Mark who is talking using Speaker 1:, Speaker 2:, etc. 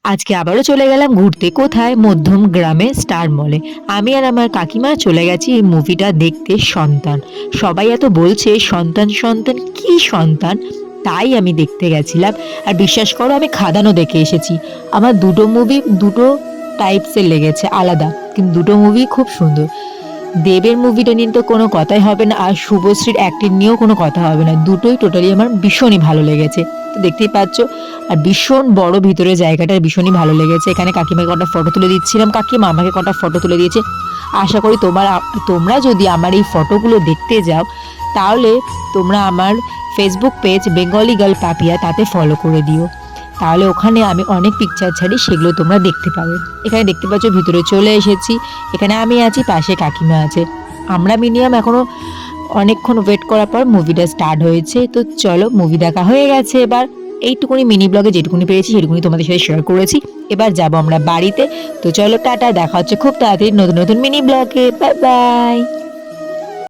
Speaker 1: আজকে আবারও চলে গেলাম ঘুরতে। কোথায়? মধ্যম গ্রামে স্টার মলে। আমি আর আমার কাকিমা চলে গেছি এই মুভিটা দেখতে, 'সন্তান'। সবাই এত বলছে সন্তান সন্তান, কি সন্তান? তাই আমি দেখতে গেছিলাম। আর বিশ্বাস করো, আমি খাদানও দেখে এসেছি। আমার দুটো মুভি দুটো টাইপসের লেগেছে, আলাদা, কিন্তু দুটো মুভি খুব সুন্দর। দেবের মুভিটা নিয়ে তো কোনো কথাই হবে না, আর শুভশ্রীর অ্যাক্টিং নিয়েও কোনো কথা হবে না। দুটোই টোটালি আমার ভীষণই ভালো লেগেছে। তো দেখতেই পাচ্ছ, আর ভীষণ বড় ভিতরে জায়গাটা, ভীষণই ভালো লেগেছে। এখানে কাকিমাকে কটা ফটো তুলে দিচ্ছিলাম, কাকিমা আমাকে কটা ফটো তুলে দিয়েছে। আশা করি তোমরা যদি আমার এই ফটোগুলো দেখতে যাও, তাহলে তোমরা আমার Facebook page Bengali girl Papiya, তাতে ফলো করে দিও। তাহলে ওখানে আমি অনেক পিকচার ছাড়ি, সেগুলো তোমরা দেখতে পাবে। এখানে দেখতে পাচ্ছ ভিতরে চলে এসেছি। এখানে আমি আছি, পাশে কাকিমা আছে। আমরা মিনিমাম এখনো অনেকক্ষণ ওয়েট করার পর মুভিটা স্টার্ট হয়েছে। তো চলো, মুভি দেখা হয়ে গেছে। এবার এইটুকুনি মিনি ব্লগে যেটুকুনি পেরেছি সেটুকুনি তোমাদের সাথে শেয়ার করেছি। এবার যাব আমরা বাড়িতে। তো চলো, টাটা, দেখা হচ্ছে খুব তাড়াতাড়ি নতুন নতুন মিনি ব্লগে। Bye bye.